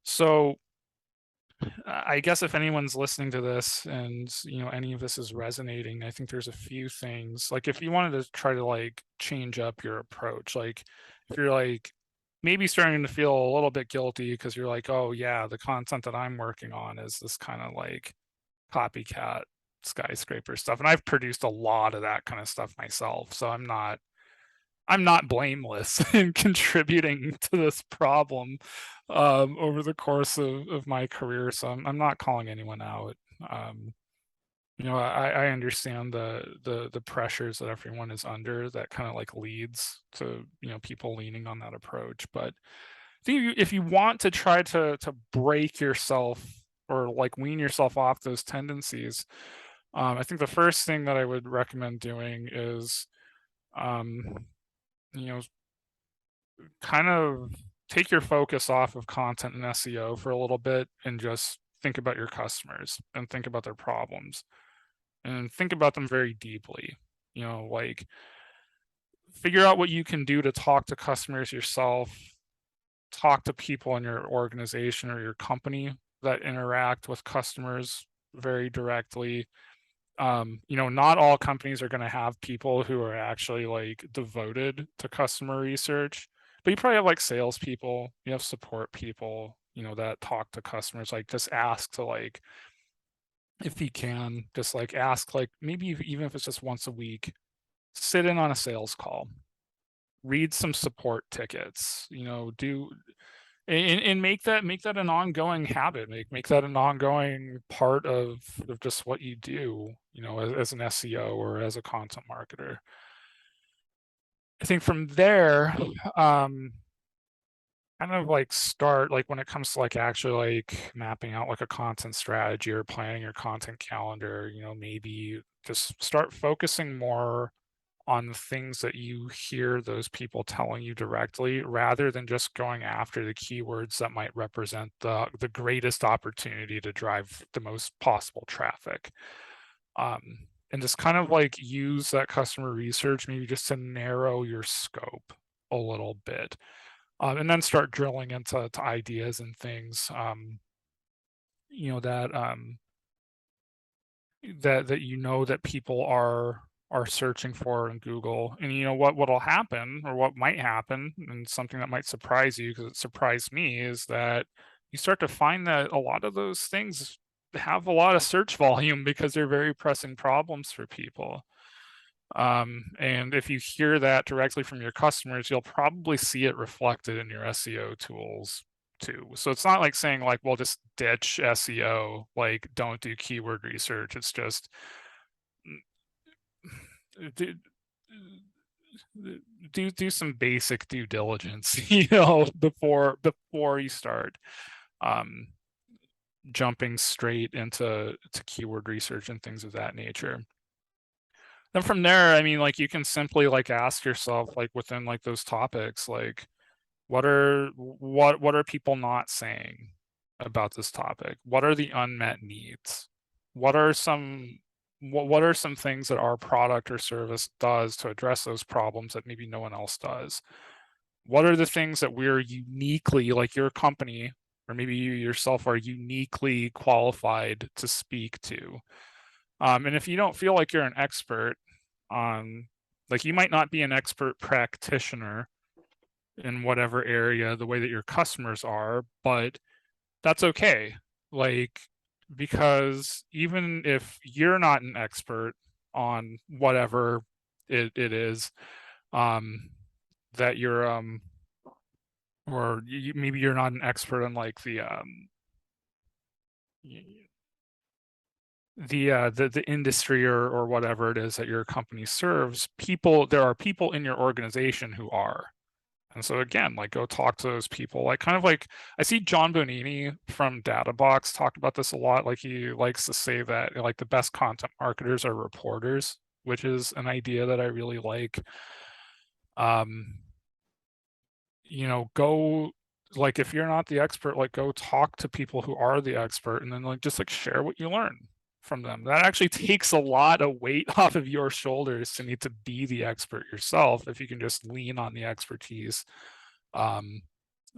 So I guess if anyone's listening to this and any of this is resonating, I think there's a few things. Like if you wanted to try to like change up your approach, like if you're like maybe starting to feel a little bit guilty because you're like, oh yeah, the content that I'm working on is this kind of like copycat skyscraper stuff. And I've produced a lot of that kind of stuff myself. So I'm not blameless in contributing to this problem over the course of my career. So I'm not calling anyone out. Um, I understand the pressures that everyone is under that kind of like leads to people leaning on that approach. But I think if you want to try to break yourself or like wean yourself off those tendencies, I think the first thing that I would recommend doing is you know kind of take your focus off of content and SEO for a little bit and just think about your customers and think about their problems and think about them very deeply. Like figure out what you can do to talk to customers yourself, talk to people in your organization or your company that interact with customers very directly. Not all companies are going to have people who are actually like devoted to customer research, but you probably have like salespeople, you have support people, that talk to customers. Like just ask to like, if you can, just like ask like maybe even if it's just once a week, sit in on a sales call, read some support tickets, do and make that an ongoing habit, make that an ongoing part of just what you do, as an SEO or as a content marketer. I think from there, kind of like start like when it comes to like actually like mapping out like a content strategy or planning your content calendar, maybe just start focusing more on the things that you hear those people telling you directly rather than just going after the keywords that might represent the greatest opportunity to drive the most possible traffic. Um, and just kind of like use that customer research maybe just to narrow your scope a little bit. And then start drilling into ideas and things that that people are searching for in Google. And what'll happen or what might happen, and something that might surprise you because it surprised me, is that you start to find that a lot of those things have a lot of search volume because they're very pressing problems for people. And if you hear that directly from your customers, you'll probably see it reflected in your SEO tools too. So it's not like saying like, well, just ditch SEO, like don't do keyword research. It's just do do some basic due diligence, before you start um jumping straight into keyword research and things of that nature. Then from there, I mean, like you can simply like ask yourself, like within like those topics, like what are people not saying about this topic? What are the unmet needs? What are some what are some things that our product or service does to address those problems that maybe no one else does? What are the things that we're uniquely, like your company or maybe you yourself are uniquely qualified to speak to? And if you don't feel like you're an expert on, like you might not be an expert practitioner in whatever area the way that your customers are, but that's okay. Like, because even if you're not an expert on whatever it is, um, that you're, or maybe you're not an expert on like the industry or whatever it is that your company serves, there are people in your organization who are. And so again, like go talk to those people. Like kind of like I see John Bonini from Databox talk about this a lot. Like he likes to say that like the best content marketers are reporters, which is an idea that I really like. Um, go, like if you're not the expert, like go talk to people who are the expert and then like just like share what you learn from them. That actually takes a lot of weight off of your shoulders to need to be the expert yourself if you can just lean on the expertise of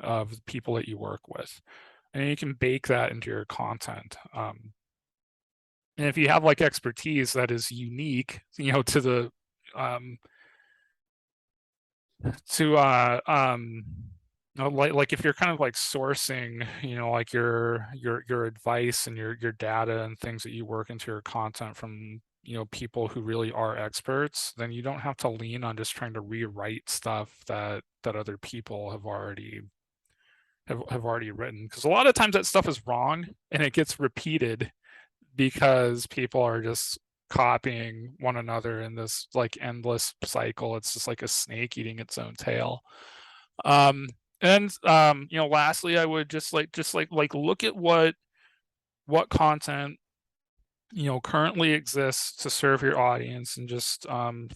the people that you work with. And you can bake that into your content. And if you have like expertise that is unique, to the um, to like if you're kind of like sourcing, like your advice and your data and things that you work into your content from people who really are experts, then you don't have to lean on just trying to rewrite stuff that other people have already written, because a lot of times that stuff is wrong and it gets repeated because people are just copying one another in this like endless cycle. It's just like a snake eating its own tail. um and lastly, I would just look at what content currently exists to serve your audience, and just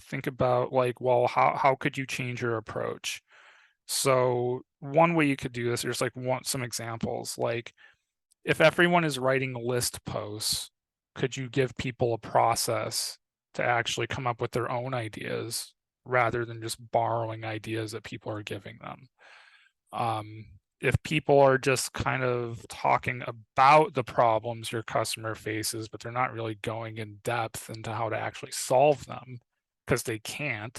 think about like, well, how could you change your approach? So one way you could do this, there's like some examples, like if everyone is writing list posts, could you give people a process to actually come up with their own ideas rather than just borrowing ideas that people are giving them? If people are just kind of talking about the problems your customer faces, but they're not really going in depth into how to actually solve them because they can't,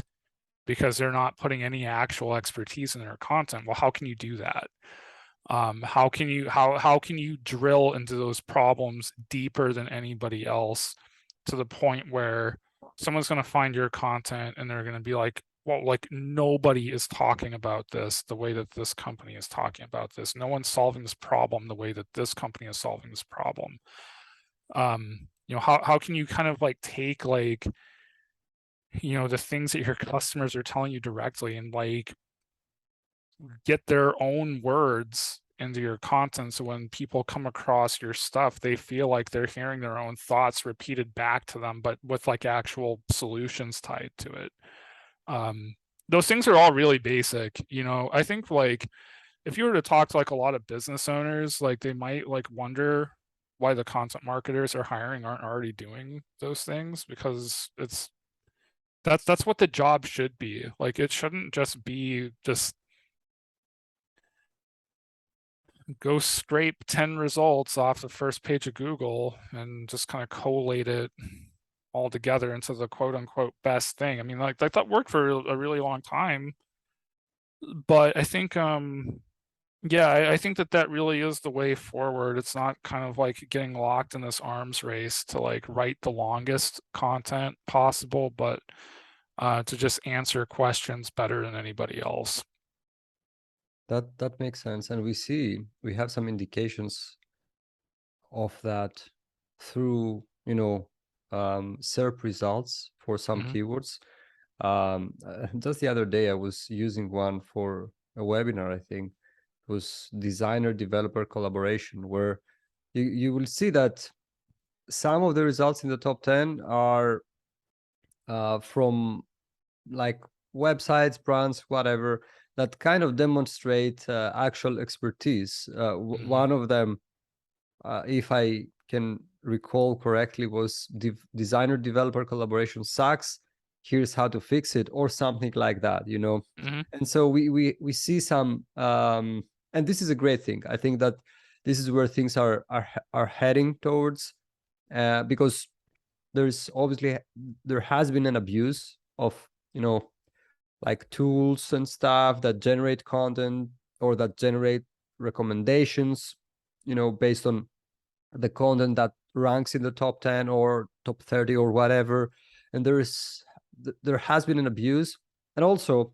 because they're not putting any actual expertise in their content, well, how can you do that? How can you drill into those problems deeper than anybody else, to the point where someone's going to find your content and they're going to be like, well, like nobody is talking about this the way that this company is talking about this. No one's solving this problem the way that this company is solving this problem. How can you kind of like take like the things that your customers are telling you directly and like get their own words into your content, so when people come across your stuff, they feel like they're hearing their own thoughts repeated back to them, but with like actual solutions tied to it. um those things are all really basic. I think like if you were to talk to like a lot of business owners, like they might like wonder why the content marketers are hiring aren't already doing those things, because that's what the job should be. Like it shouldn't just be just go scrape 10 results off the first page of Google and just kind of collate it all together into the quote unquote best thing. I mean, like that worked for a really long time, but I think yeah, I think that really is the way forward. It's not kind of like getting locked in this arms race to like write the longest content possible, but to just answer questions better than anybody else. That makes sense, and we have some indications of that through SERP results for some Hmm. keywords. Just the other day, I was using one for a webinar. I think it was designer developer collaboration, where you will see that some of the results in the top 10 are from like websites, brands, whatever, that kind of demonstrate actual expertise. Hmm. One of them, if I can recall correctly, was designer developer collaboration sucks. Here's how to fix it, or something like that. Hmm. And so we see some, and this is a great thing. I think that this is where things are heading towards, because there has been an abuse of like tools and stuff that generate content or that generate recommendations, based on the content that ranks in the top 10 or top 30 or whatever. And there has been an abuse. And also,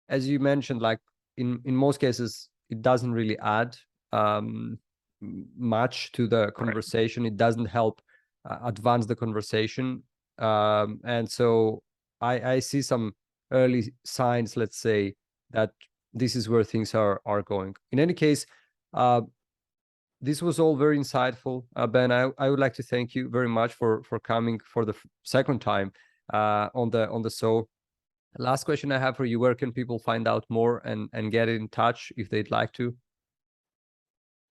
as you mentioned, like in most cases, it doesn't really add much to the conversation. It doesn't help advance the conversation. And so I see some early signs, let's say, that this is where things are going. In any case, this was all very insightful. Ben, I would like to thank you very much for coming for the second time on the show. Last question I have for you: where can people find out more and get in touch if they'd like to?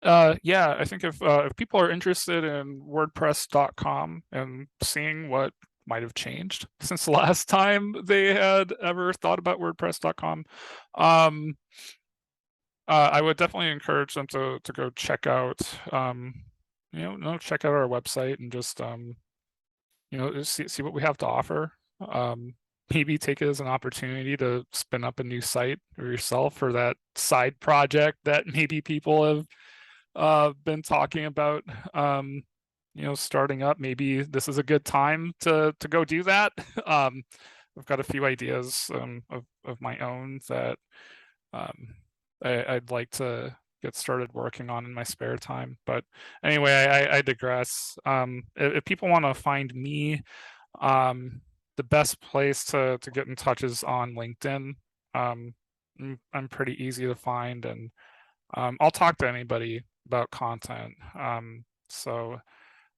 Yeah, I think if people are interested in WordPress.com and seeing what might have changed since the last time they had ever thought about WordPress.com, I would definitely encourage them to go check out check out our website and just see what we have to offer. Maybe take it as an opportunity to spin up a new site for yourself, for that side project that maybe people have been talking about starting up. Maybe this is a good time to go do that. I've got a few ideas of my own that I'd like to get started working on in my spare time. But anyway, I digress. If people want to find me, the best place to get in touch is on LinkedIn. I'm pretty easy to find, and I'll talk to anybody about content. So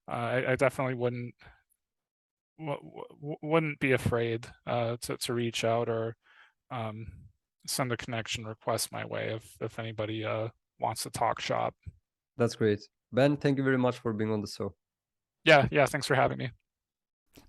I definitely wouldn't be afraid to reach out or send a connection request my way if anybody wants to talk shop. That's great. Ben, thank you very much for being on the show. Yeah, thanks for having me.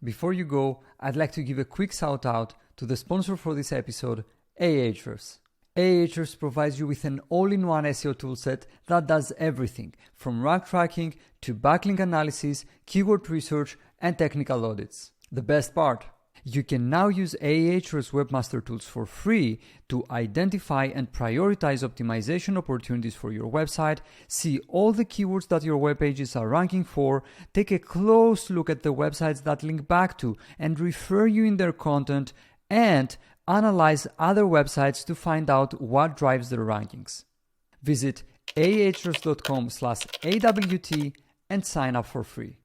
Before you go, I'd like to give a quick shout out to the sponsor for this episode, Ahrefs. Ahrefs provides you with an all-in-one SEO toolset that does everything from rank tracking to backlink analysis, keyword research, and technical audits. The best part: you can now use Ahrefs Webmaster Tools for free to identify and prioritize optimization opportunities for your website, see all the keywords that your web pages are ranking for, take a close look at the websites that link back to and refer you in their content, and analyze other websites to find out what drives their rankings. Visit ahrefs.com/AWT and sign up for free.